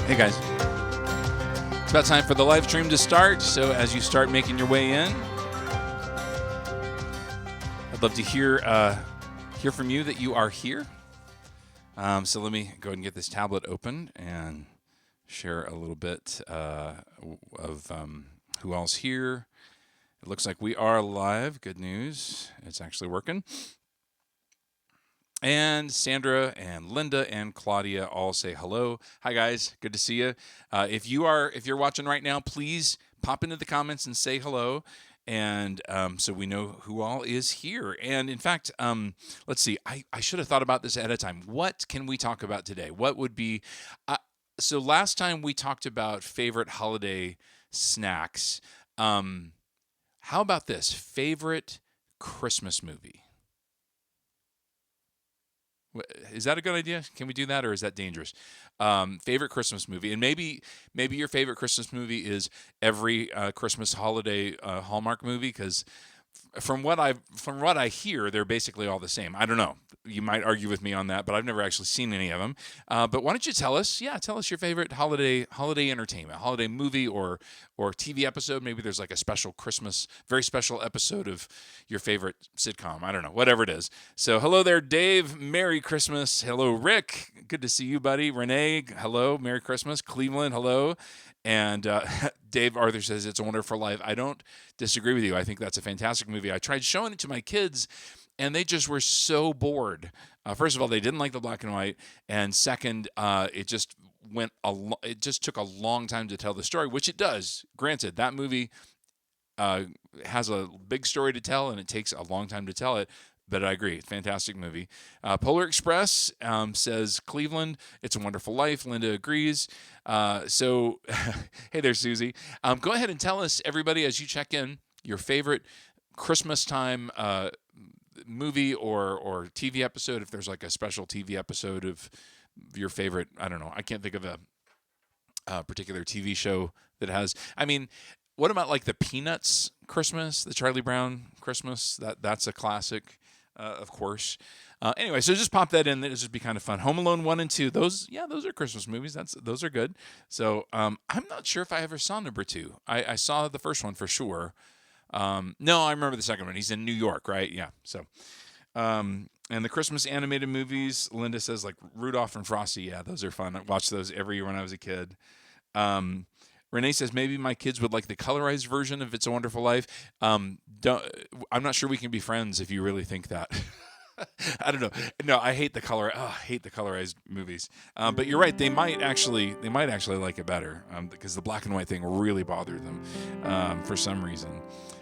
Hey guys, it's about time for the live stream to start. So as you start making your way in, I'd love to hear from you that you are here. So let me go ahead and get this tablet open and share a little bit of who else here. It looks like we are live. Good news. It's actually working. And Sandra and Linda and Claudia all say hello. Hi guys, good to see you. If you're watching right now, please pop into the comments and say hello, and so we know who all is here. And in fact, let's see. I should have thought about this ahead of time. What can we talk about today? What would be? So last time we talked about favorite holiday snacks. How about this? Favorite Christmas movie? Is that a good idea? Can we do that, or is that dangerous? Favorite Christmas movie, and maybe your favorite Christmas movie is every Christmas holiday Hallmark movie, because from what I hear, they're basically all the same. I don't know. You might argue with me on that, but I've never actually seen any of them. But why don't you tell us? Yeah, tell us your favorite holiday entertainment, holiday movie or TV episode. Maybe there's like a special Christmas, very special episode of your favorite sitcom. I don't know, whatever it is. So hello there, Dave. Merry Christmas. Hello, Rick. Good to see you, buddy. Renee. Hello. Merry Christmas. Cleveland. Hello. And Dave Arthur says it's a Wonderful Life. I don't disagree with you. I think that's a fantastic movie. I tried showing it to my kids, and they just were so bored. First of all, they didn't like the black and white, and second, it just took a long time to tell the story, which it does. Granted, that movie has a big story to tell, and it takes a long time to tell it. But I agree. Fantastic movie. Polar Express says Cleveland, It's a Wonderful Life. Linda agrees. So, hey there, Susie. Go ahead and tell us, everybody, as you check in, your favorite Christmas time movie or TV episode, if there's like a special TV episode of your favorite. I don't know. I can't think of a particular TV show that has. I mean, what about like the Peanuts Christmas, the Charlie Brown Christmas? That's a classic. Of course. Anyway, so just pop that in. It'll just be kind of fun. Home Alone 1 and 2. Those are Christmas movies. Those are good. So I'm not sure if I ever saw number 2. I saw the first one for sure. No, I remember the second one. He's in New York, right? Yeah. So, and the Christmas animated movies, Linda says, like Rudolph and Frosty. Yeah, those are fun. I watched those every year when I was a kid. Renee says maybe my kids would like the colorized version of It's a Wonderful Life. I'm not sure we can be friends if you really think that. I don't know. No, I hate the color. I hate the colorized movies. But you're right. They might actually like it better because the black and white thing really bothered them for some reason.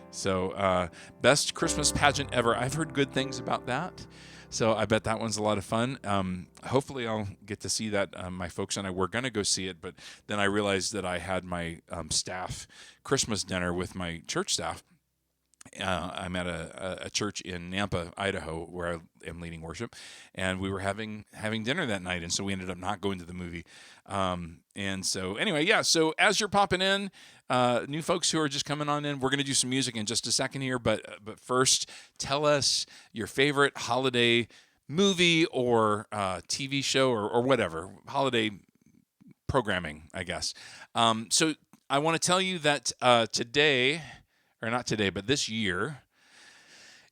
So best Christmas pageant ever. I've heard good things about that. So I bet that one's a lot of fun. Hopefully I'll get to see that. My folks and I were going to go see it, but then I realized that I had my staff Christmas dinner with my church staff. I'm at a church in Nampa, Idaho, where I am leading worship, and we were having dinner that night, and so we ended up not going to the movie. And so anyway, yeah, so as you're popping in, new folks who are just coming on in, we're going to do some music in just a second here, but first, tell us your favorite holiday movie or TV show or whatever, holiday programming, I guess. So I want to tell you that today, or not today, but this year,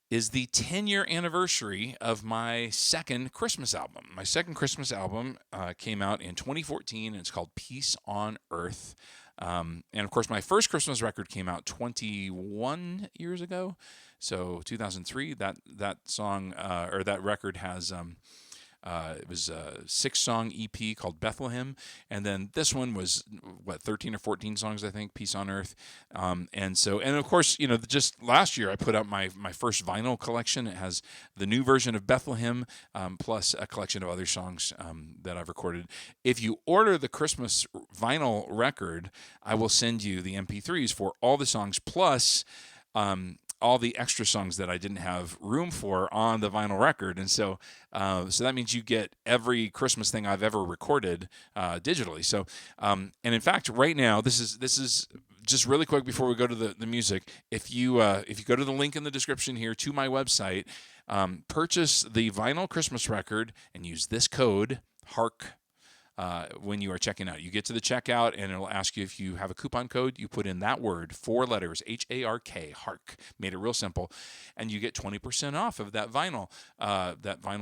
is the 10-year anniversary of my second Christmas album. My second Christmas album came out in 2014, and it's called Peace on Earth. And, of course, my first Christmas record came out 21 years ago. So 2003, that song or that record has it was a 6-song EP called Bethlehem, and then this one was 13 or 14 songs, I think, Peace on Earth. And of course, just last year I put out my first vinyl collection. It has the new version of Bethlehem plus a collection of other songs that I've recorded. If you order the Christmas vinyl record, I will send you the MP3s for all the songs plus all the extra songs that I didn't have room for on the vinyl record. And so that means you get every Christmas thing I've ever recorded digitally. So, and in fact, right now, this is just really quick before we go to the music. If you go to the link in the description here to my website, purchase the vinyl Christmas record and use this code, HARK, when you are checking out. You get to the checkout, and it'll ask you if you have a coupon code. You put in that word, 4 letters, HARK, HARK. Made it real simple, and you get 20% off of that vinyl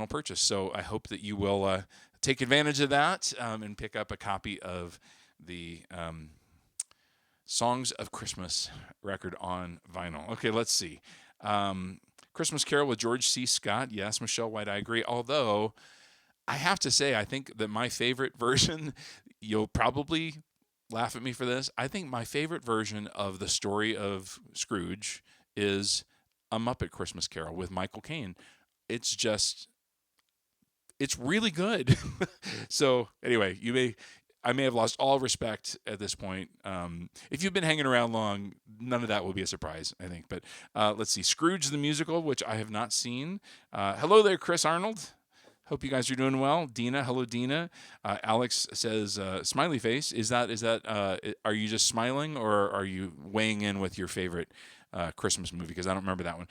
purchase. So I hope that you will take advantage of that and pick up a copy of the Songs of Christmas record on vinyl. Okay, let's see. Christmas Carol with George C. Scott. Yes, Michelle White, I agree. Although, I have to say, I think that my favorite version, you'll probably laugh at me for this, I think my favorite version of the story of Scrooge is A Muppet Christmas Carol with Michael Caine. It's really good. So, anyway, I may have lost all respect at this point. If you've been hanging around long, none of that will be a surprise, I think. But let's see. Scrooge the Musical, which I have not seen. Hello there, Chris Arnold. Hope you guys are doing well. Dina, hello, Dina. Alex says, smiley face. Is that? Are you just smiling, or are you weighing in with your favorite Christmas movie? Because I don't remember that one.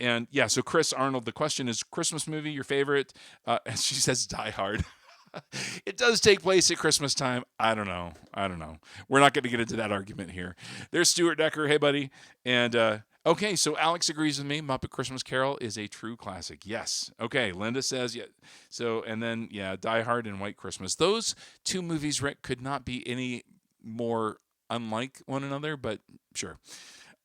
And yeah, so Chris Arnold, the question is, Christmas movie, your favorite? And she says Die Hard. It does take place at Christmas time. I don't know. We're not going to get into that argument here. There's Stuart Decker. Hey, buddy. And okay, so Alex agrees with me. Muppet Christmas Carol is a true classic. Yes. Okay, Linda says yeah. So, and then yeah, Die Hard and White Christmas. Those two movies, Rick, could not be any more unlike one another. But sure.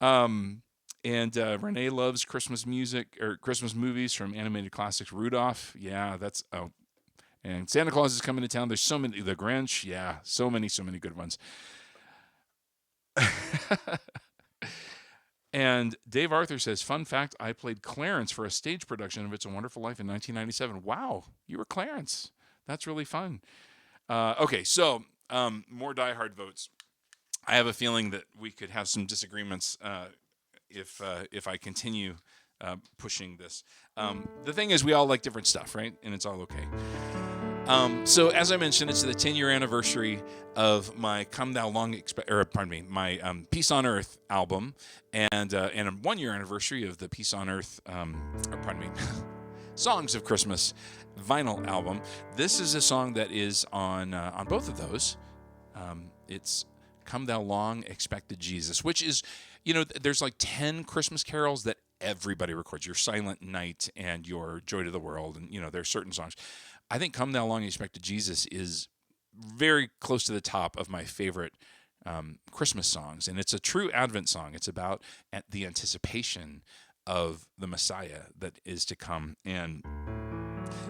And Renee loves Christmas music or Christmas movies from animated classics. Rudolph. Yeah, that's and Santa Claus is coming to town. There's so many. The Grinch. Yeah, so many good ones. And Dave Arthur says, fun fact, I played Clarence for a stage production of It's a Wonderful Life in 1997. Wow, you were Clarence. That's really fun. Okay, so more Die Hard votes. I have a feeling that we could have some disagreements if I continue pushing this. The thing is, we all like different stuff, right? And it's all okay. So as I mentioned, it's the 10-year anniversary of my my Peace on Earth album, and a 1-year anniversary of the Peace on Earth, Songs of Christmas vinyl album. This is a song that is on both of those. It's Come Thou Long Expected Jesus, which is, there's like 10 Christmas carols that everybody records. Your Silent Night and your Joy to the World, and there's certain songs. I think Come Thou Long Expected Jesus is very close to the top of my favorite Christmas songs, and it's a true Advent song. It's about the anticipation of the Messiah that is to come. And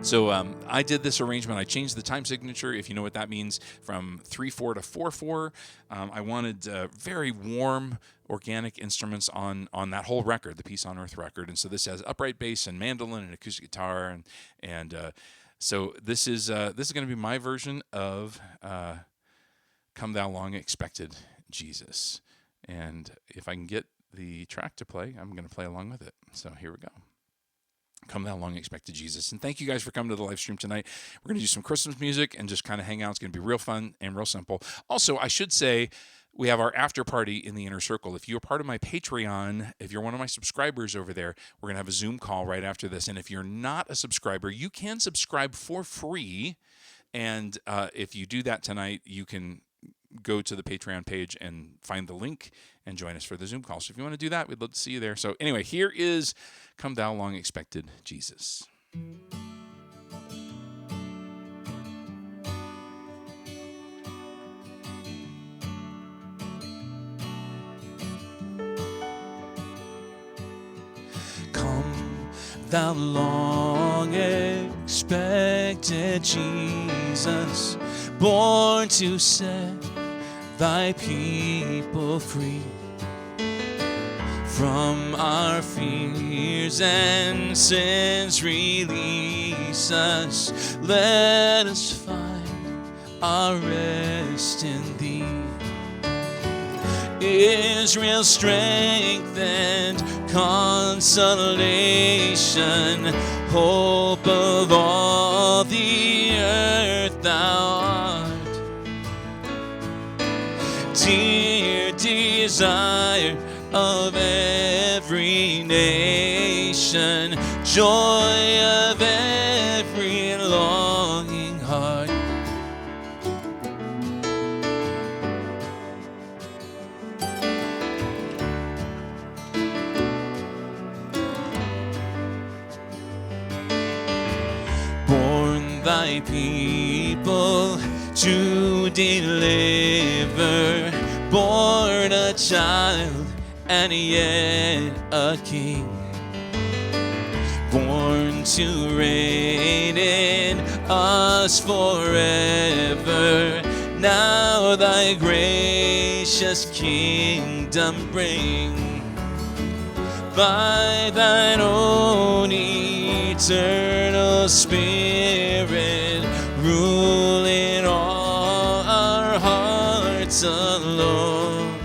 so I did this arrangement. I changed the time signature, if you know what that means, from 3/4 to 4/4. I wanted very warm, organic instruments on that whole record, the Peace on Earth record. And so this has upright bass and mandolin and acoustic guitar, and so this is going to be my version of Come Thou Long Expected Jesus. And if I can get the track to play, I'm going to play along with it. So here we go. Come Thou Long Expected Jesus. And thank you guys for coming to the live stream tonight. We're going to do some Christmas music and just kind of hang out. It's going to be real fun and real simple. Also, I should say, we have our after party in the inner circle. If you're part of my Patreon, if you're one of my subscribers over there, we're going to have a Zoom call right after this. And if you're not a subscriber, you can subscribe for free. And if you do that tonight, you can go to the Patreon page and find the link and join us for the Zoom call. So if you want to do that, we'd love to see you there. So anyway, here is Come Thou Long Expected Jesus. Thou long expected Jesus, born to set thy people free from our fears and sins. Release us, let us find our rest in thee. Israel's strength and consolation, hope of all the earth thou art, dear desire of every nation, joy of every longing heart. thy people to deliver, born a child and yet a king, born to reign in us forever. Now thy gracious kingdom bring, by thine own eternal Spirit, rule in all our hearts alone.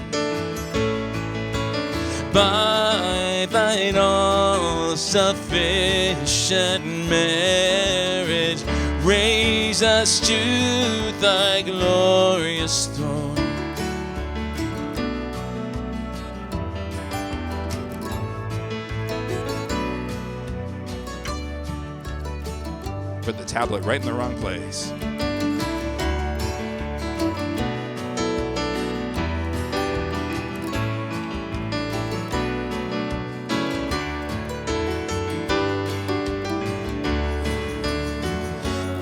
By thine all-sufficient merit, raise us to thy glorious throne. Put the tablet right in the wrong place.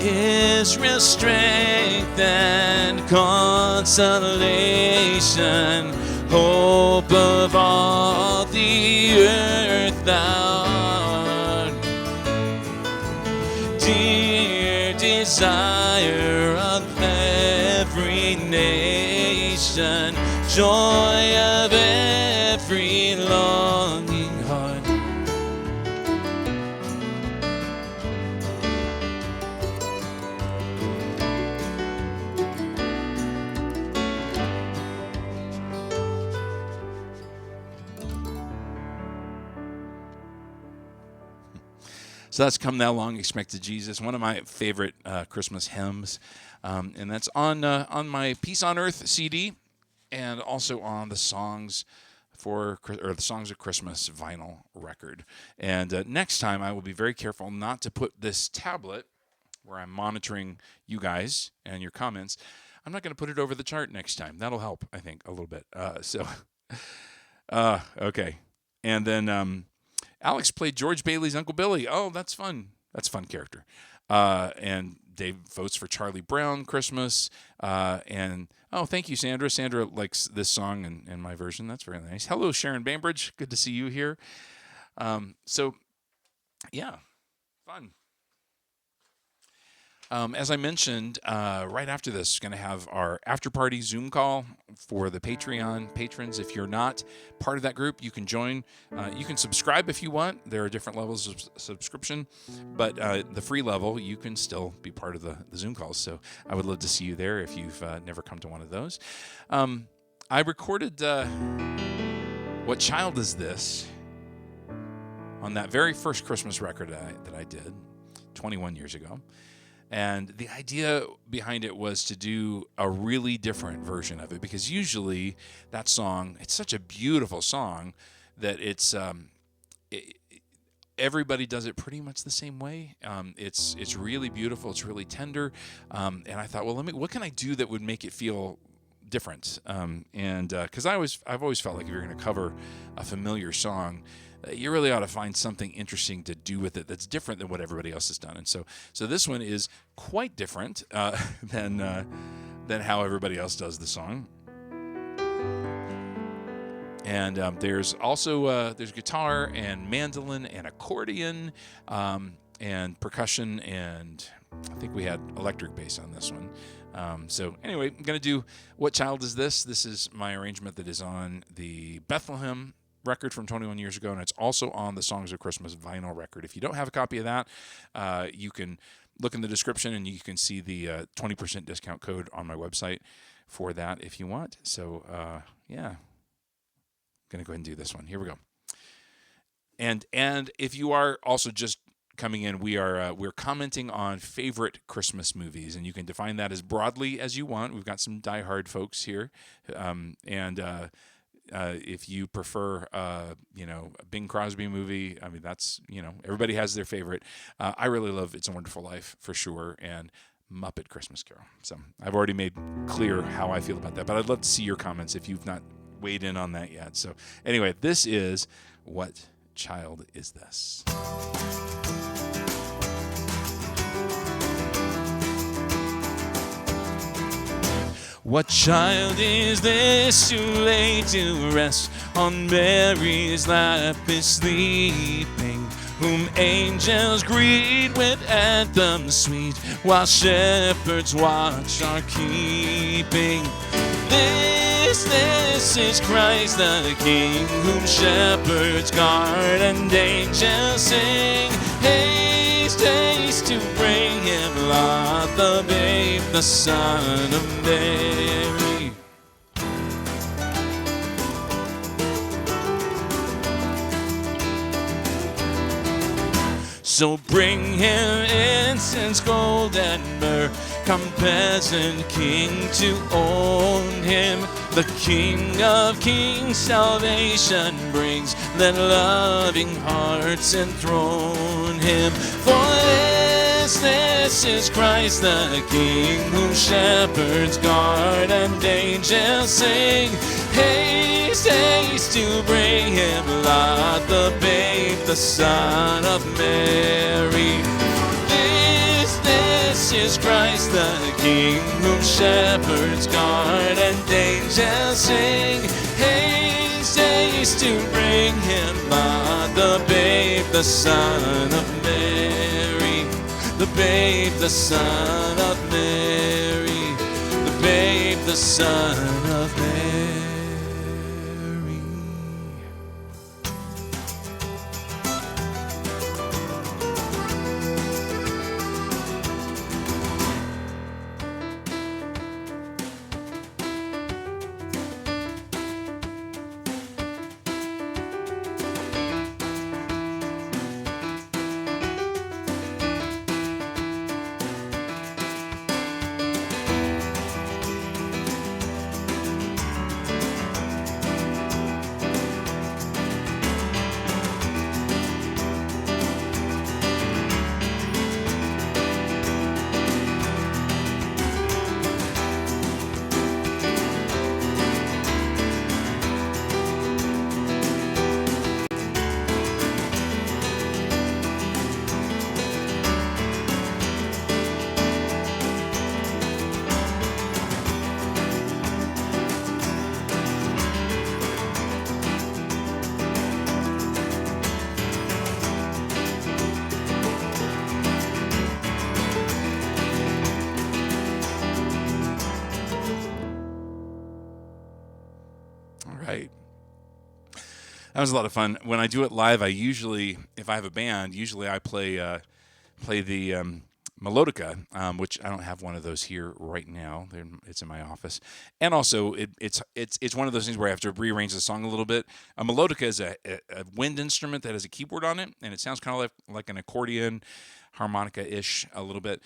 Israel's strength and consolation, hope of all the earth thou art, dear desire of every nation, joy of every longing heart. So that's Come Thou Long Expected Jesus, one of my favorite Christmas hymns, and that's on my Peace on Earth CD, and also on the Songs of Christmas vinyl record. And next time, I will be very careful not to put this tablet where I'm monitoring you guys and your comments. I'm not going to put it over the chart next time. That'll help, I think, a little bit. Okay, and then. Alex played George Bailey's Uncle Billy. Oh, that's fun. That's a fun character. And Dave votes for Charlie Brown Christmas. And thank you, Sandra. Sandra likes this song and my version. That's very nice. Hello, Sharon Bainbridge. Good to see you here. Yeah, fun. As I mentioned, right after this, we're going to have our after-party Zoom call for the Patreon patrons. If you're not part of that group, you can join. You can subscribe if you want. There are different levels of subscription, but the free level, you can still be part of the Zoom calls. So I would love to see you there if you've never come to one of those. I recorded What Child Is This? On that very first Christmas record that I did 21 years ago. And the idea behind it was to do a really different version of it, because usually that song, it's such a beautiful song that everybody does it pretty much the same way. It's really beautiful. It's really tender. And I thought, well, what can I do that would make it feel different? Because I've always felt like if you're going to cover a familiar song, you really ought to find something interesting to do with it that's different than what everybody else has done. And so this one is quite different than how everybody else does the song. And there's also there's guitar and mandolin and accordion and percussion, and I think we had electric bass on this one. So anyway, I'm going to do What Child Is This? This is my arrangement that is on the Bethlehem record from 21 years ago, and it's also on the Songs of Christmas vinyl record. If you don't have a copy of that, you can look in the description and you can see the 20% discount code on my website for that if you want. So yeah, I'm going to go ahead and do this one. Here we go. And if you are also just coming in, we're commenting on favorite Christmas movies, and you can define that as broadly as you want. We've got some diehard folks here, if you prefer, a Bing Crosby movie, I mean, that's, everybody has their favorite. I really love It's a Wonderful Life for sure, and Muppet Christmas Carol. So I've already made clear how I feel about that, but I'd love to see your comments if you've not weighed in on that yet. So anyway, this is What Child Is This? What child is this who lay to rest on Mary's lap is sleeping, whom angels greet with anthems sweet, while shepherds watch are keeping? This is Christ the King, whom shepherds guard and angels sing. Haste, haste to bring him, Lot, the babe, the Son of Mary. So bring him incense, gold, and myrrh. Come, peasant king, to own him. The King of kings salvation brings. Let loving hearts enthrone him. For this is Christ the King, whom shepherds guard and angels sing. Haste, haste to bring him, Lot, the babe, the Son of Mary. This is Christ the King, whom shepherds guard and angels sing. Haste, haste to bring him, Lot, the babe, the Son of Mary. The babe, the Son of Mary. The babe, the Son of Mary. Right. That was a lot of fun. When I do it live, I usually, if I have a band, usually I play the melodica, which I don't have one of those here right now. It's in my office, and also it's one of those things where I have to rearrange the song a little bit. A melodica is a wind instrument that has a keyboard on it, and it sounds kind of like an accordion, harmonica-ish a little bit.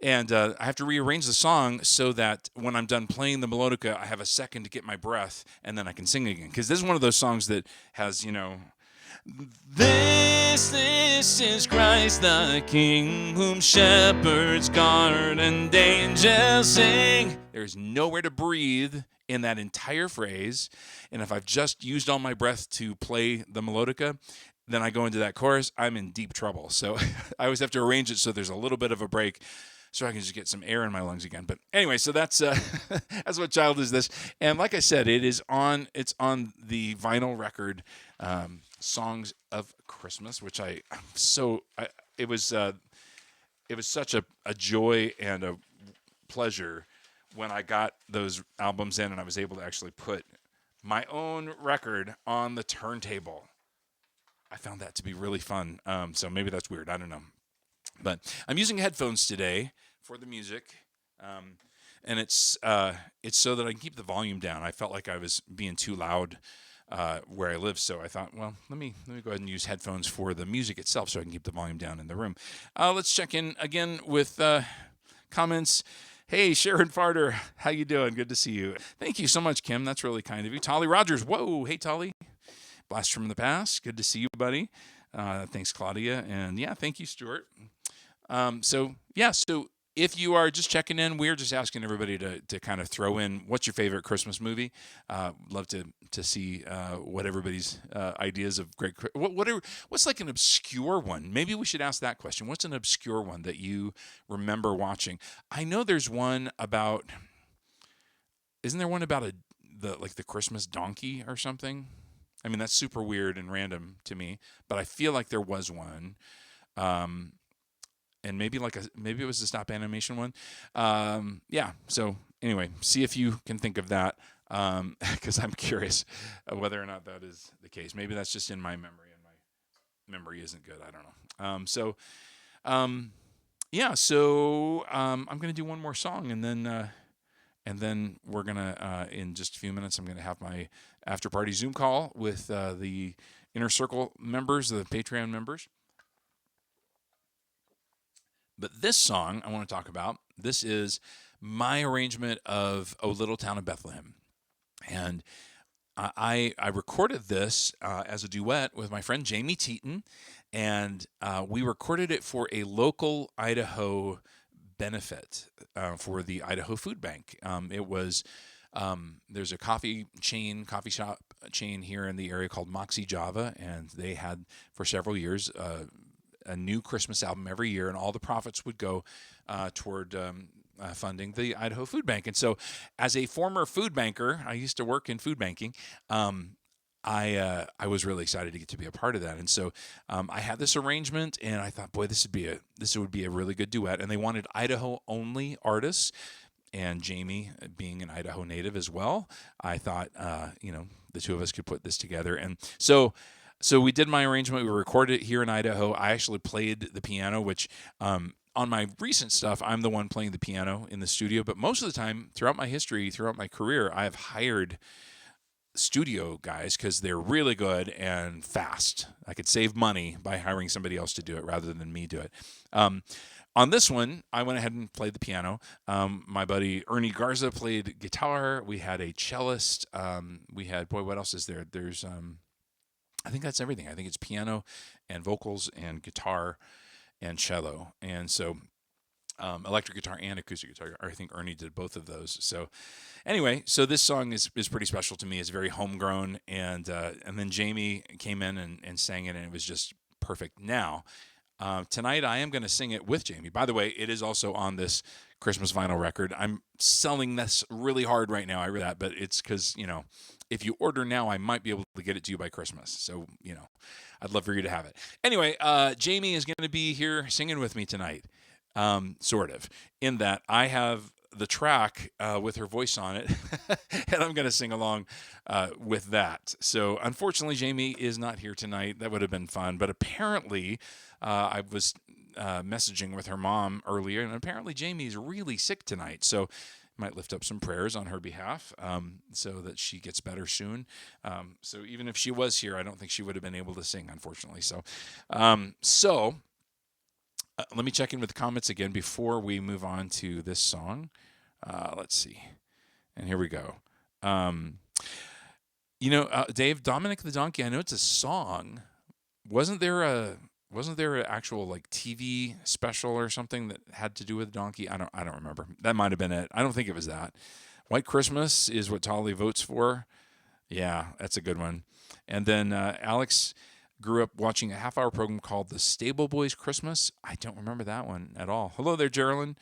And I have to rearrange the song so that when I'm done playing the melodica, I have a second to get my breath, and then I can sing again. Because this is one of those songs that has, this is Christ the King, whom shepherds guard and angels sing. There's nowhere to breathe in that entire phrase. And if I've just used all my breath to play the melodica, then I go into that chorus, I'm in deep trouble. So I always have to arrange it so there's a little bit of a break, so I can just get some air in my lungs again. But anyway, so that's that's what child is this. And like I said, it's on the vinyl record, Songs of Christmas, which it was such a joy and a pleasure when I got those albums in and I was able to actually put my own record on the turntable. I found that to be really fun. So maybe that's weird. I don't know. But I'm using headphones today for the music, and it's so that I can keep the volume down. I felt like I was being too loud where I live, so I thought, well, let me go ahead and use headphones for the music itself so I can keep the volume down in the room. Let's check in again with comments. Hey, Sharon Farter, how you doing? Good to see you. Thank you so much, Kim. That's really kind of you. Tolly Rogers, whoa, hey, Tolly. Blast from the past. Good to see you, buddy. Thanks, Claudia. And yeah, thank you, Stuart. So if you are just checking in, we're just asking everybody to kind of throw in what's your favorite Christmas movie. Love to see what everybody's ideas of great. What's like an obscure one? Maybe we should ask that question. What's an obscure one that you remember watching? I know there's one about isn't there one about the Christmas donkey or something? I mean, that's super weird and random to me, but I feel like there was one. Um, and maybe it was the stop animation one. Yeah. So anyway, see if you can think of that, because I'm curious whether or not that is the case. Maybe that's just in my memory, and my memory isn't good. I don't know. Um, yeah. So I'm gonna do one more song, and then we're gonna in just a few minutes I'm gonna have my after party Zoom call with the Inner Circle members, the Patreon members. But this song I want to talk about, this is my arrangement of "O Little Town of Bethlehem," and I recorded this as a duet with my friend Jaime Thietten, and we recorded it for a local Idaho benefit for the Idaho Food Bank. It was there's a coffee shop chain here in the area called Moxie Java, and they had for several years a new Christmas album every year, and all the profits would go toward funding the Idaho Food Bank. And so, as a former food banker, I used to work in food banking. I was really excited to get to be a part of that, and so I had this arrangement, and I thought, boy, this would be a really good duet. And they wanted Idaho only artists, and Jaime being an Idaho native as well, I thought the two of us could put this together, and so. So we did my arrangement. We recorded it here in Idaho. I actually played the piano, which on my recent stuff, I'm the one playing the piano in the studio. But most of the time, throughout my history, throughout my career, I have hired studio guys because they're really good and fast. I could save money by hiring somebody else to do it rather than me do it. On this one, I went ahead and played the piano. My buddy Ernie Garza played guitar. We had a cellist. We had, boy, what else is there? There's... I think that's everything. I think it's piano and vocals and guitar and cello. And so electric guitar and acoustic guitar. I think Ernie did both of those. So anyway, so this song is pretty special to me. It's very homegrown. And then Jaime came in and sang it, and it was just perfect. Now, tonight I am going to sing it with Jaime. By the way, it is also on this Christmas vinyl record. I'm selling this really hard right now. I read that, but it's because, if you order now, I might be able to get it to you by Christmas. So, I'd love for you to have it. Anyway, Jaime is going to be here singing with me tonight, sort of, in that I have the track with her voice on it, and I'm going to sing along with that. So, unfortunately, Jaime is not here tonight. That would have been fun, but apparently, I was messaging with her mom earlier, and apparently Jaime is really sick tonight. So, might lift up some prayers on her behalf so that she gets better soon. So even if she was here, I don't think she would have been able to sing, unfortunately. So, let me check in with the comments again before we move on to this song. Let's see. And here we go. Dave, Dominic the Donkey, I know it's a song. Wasn't there an actual TV special or something that had to do with donkey? I don't remember. That might have been it. I don't think it was that. White Christmas is what Tolly votes for. Yeah, that's a good one. And then Alex grew up watching a half-hour program called The Stable Boys Christmas. I don't remember that one at all. Hello there, Geraldine.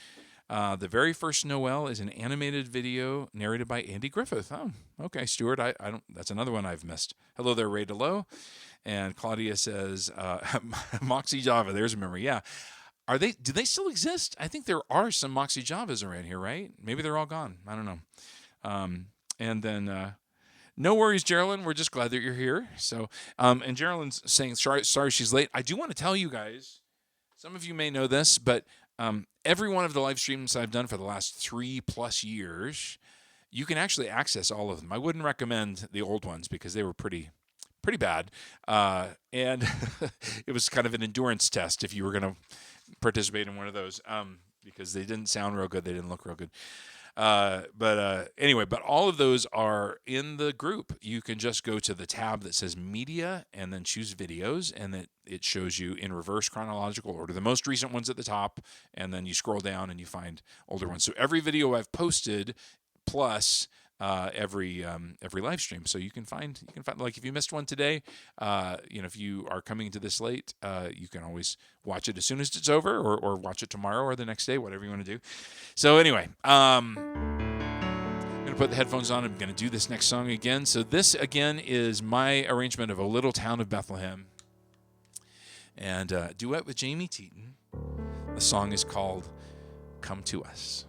The very first Noel is an animated video narrated by Andy Griffith. Oh, okay, Stuart. I don't. That's another one I've missed. Hello there, Ray DeLoe. And Claudia says, Moxie Java, there's a memory. Yeah. Do they still exist? I think there are some Moxie Javas around here, right? Maybe they're all gone. I don't know. And then, no worries, Geraldine. We're just glad that you're here. So, and Geraldine's saying, sorry she's late. I do want to tell you guys, some of you may know this, but every one of the live streams I've done for the last 3+ years, you can actually access all of them. I wouldn't recommend the old ones because they were pretty bad. And it was kind of an endurance test if you were going to participate in one of those because they didn't sound real good. They didn't look real good. Anyway, but all of those are in the group. You can just go to the tab that says media and then choose videos, and it shows you in reverse chronological order, the most recent ones at the top, and then you scroll down and you find older ones. So every video I've posted plus every live stream. So you can find like if you missed one today, if you are coming to this late, you can always watch it as soon as it's over, or watch it tomorrow or the next day, whatever you want to do. So anyway, I'm gonna put the headphones on. I'm going to do this next song again. So this, again, is my arrangement of A Little Town of Bethlehem. And duet with Jaime Thietten. The song is called Come to Us.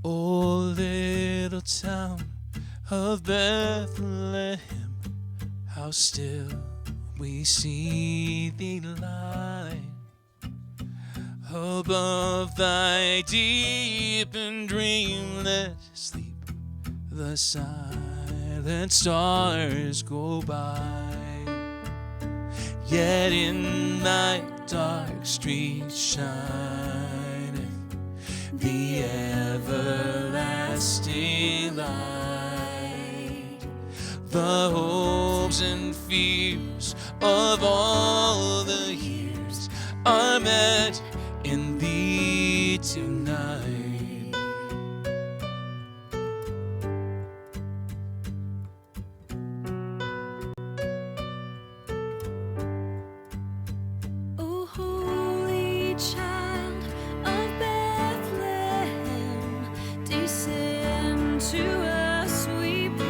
Oh, little town of Bethlehem, how still we see thee lie above thy deep and dreamless sleep. The silent stars go by, yet in thy dark streets shineth the everlasting light. The hopes and fears of all the years are met in thee tonight. O holy child of Bethlehem, descend to us, we pray.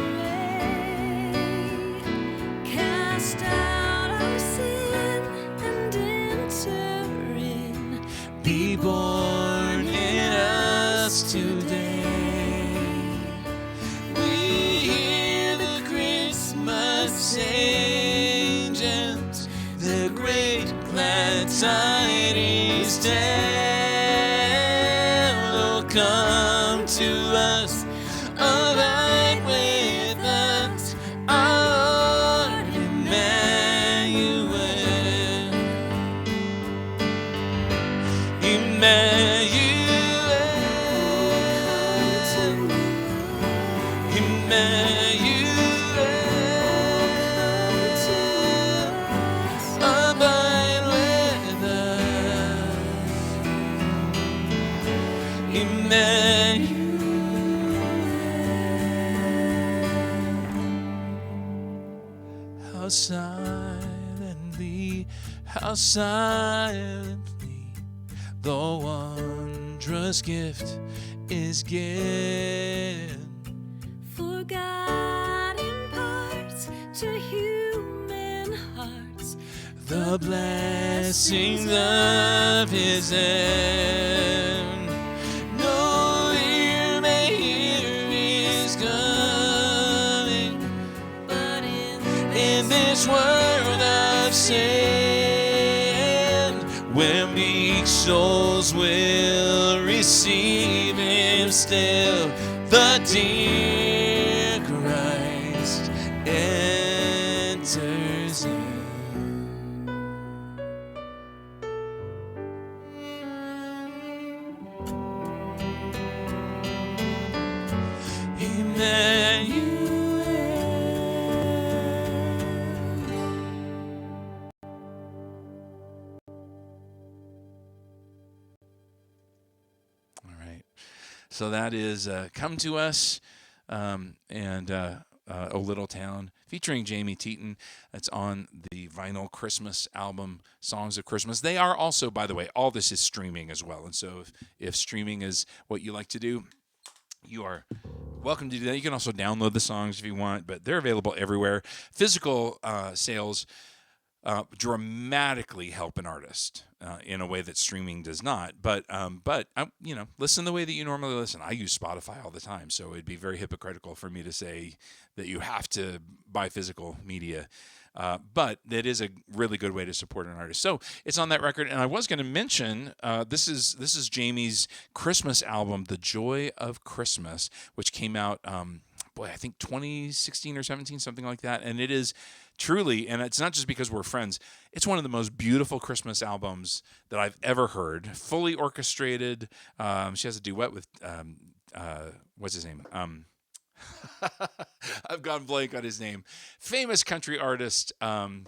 Cast out our sin and enter in. Be born in us today. We hear the Christmas angels, the great glad tidings tell. Oh, come to us, abide with us, our Lord Emmanuel. Abide with us, Emmanuel. How silently the wondrous gift is given. For God imparts to human hearts the blessings of His end. No ear may hear His coming, but in this world of sin, where meek souls will receive Him still, the dear Christ enters in. All right. So that is Come to Us and A Little Town featuring Jaime Thietten. That's on the vinyl Christmas album, Songs of Christmas. They are also, by the way, all this is streaming as well. And so if streaming is what you like to do, you are welcome to do that. You can also download the songs if you want, but they're available everywhere. Physical sales dramatically help an artist in a way that streaming does not. But listen the way that you normally listen. I use Spotify all the time, so it'd be very hypocritical for me to say that you have to buy physical media. But that is a really good way to support an artist. So it's on that record, and I was going to mention this is Jaime's Christmas album, "The Joy of Christmas," which came out, I think 2016 or 17, something like that. And it is truly, and it's not just because we're friends, it's one of the most beautiful Christmas albums that I've ever heard. Fully orchestrated. She has a duet with what's his name? I've gone blank on his name. Famous country artist, and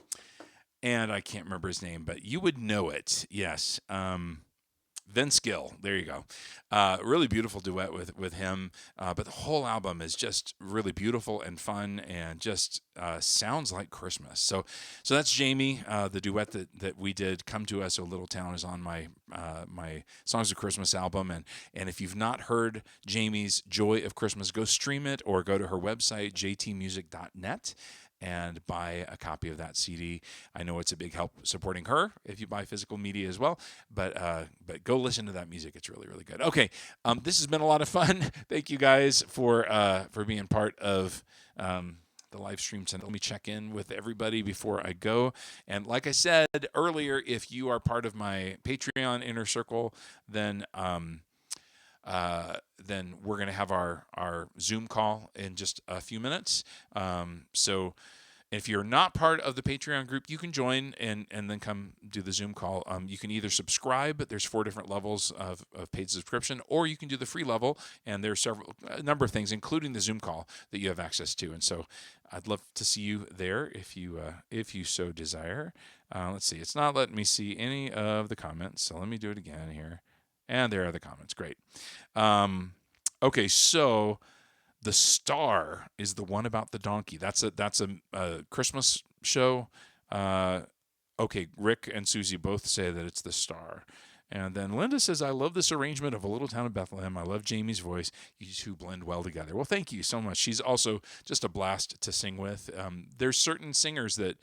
I can't remember his name, but you would know it. Yes. Vince Gill, there you go. Really beautiful duet with him, but the whole album is just really beautiful and fun, and just sounds like Christmas. So that's Jaime. The duet that we did, "Come to Us, O Little Town," is on my Songs of Christmas album, and if you've not heard Jaime's "Joy of Christmas," go stream it or go to her website jtmusic.net and buy a copy of that CD. I know it's a big help supporting her if you buy physical media as well, but go listen to that music. It's really, really good. Okay, this has been a lot of fun. Thank you guys for being part of the live stream tonight. Let me check in with everybody before I go. And like I said earlier, if you are part of my Patreon inner circle, then we're going to have our Zoom call in just a few minutes. So if you're not part of the Patreon group, you can join and then come do the Zoom call. You can either subscribe, but there's 4 different levels of paid subscription, or you can do the free level, and there's a number of things, including the Zoom call, that you have access to. And so I'd love to see you there if you so desire. Let's see. It's not letting me see any of the comments, so let me do it again here. And there are the comments. Great. Okay, so the Star is the one about the donkey. That's a Christmas show. Okay, Rick and Susie both say that it's the Star. And then Linda says, "I love this arrangement of A Little Town of Bethlehem. I love Jaime's voice. You two blend well together." Well, thank you so much. She's also just a blast to sing with. There's certain singers that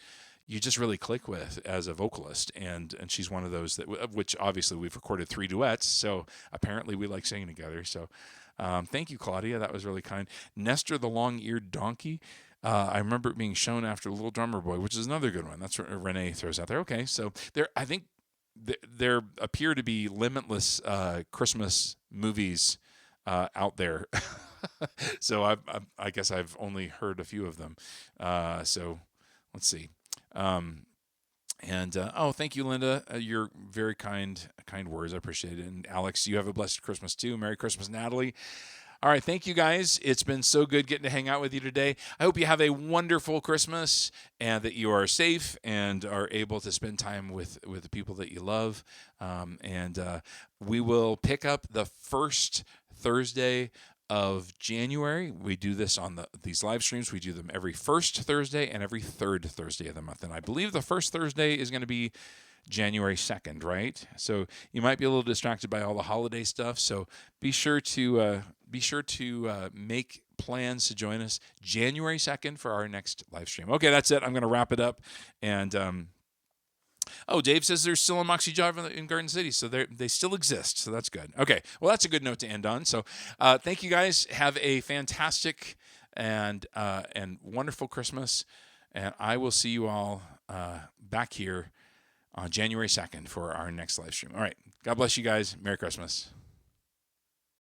you just really click with as a vocalist, and she's one of those which obviously we've recorded 3 duets, so apparently we like singing together. So thank you, Claudia. That was really kind. Nestor the Long-Eared Donkey. I remember it being shown after Little Drummer Boy, which is another good one. That's what Renee throws out there. Okay, so I think there appear to be limitless Christmas movies out there. So I guess I've only heard a few of them. So let's see. Thank you, Linda. Your very kind words. I appreciate it. And Alex, you have a blessed Christmas too. Merry Christmas, Natalie. All right, thank you guys. It's been so good getting to hang out with you today. I hope you have a wonderful Christmas and that you are safe and are able to spend time with the people that you love. We will pick up the first Thursday of January. We do this on these live streams. We do them every first Thursday and every third Thursday of the month. And I believe the first Thursday is going to be January 2nd, right? So you might be a little distracted by all the holiday stuff. So be sure to make plans to join us January 2nd for our next live stream. Okay, that's it. I'm going to wrap it up. And Dave says there's still a Moxie Jive in Garden City, so they still exist, so that's good. Okay, well, that's a good note to end on. So thank you guys. Have a fantastic and wonderful Christmas, and I will see you all back here on January 2nd for our next live stream. All right, God bless you guys. Merry Christmas.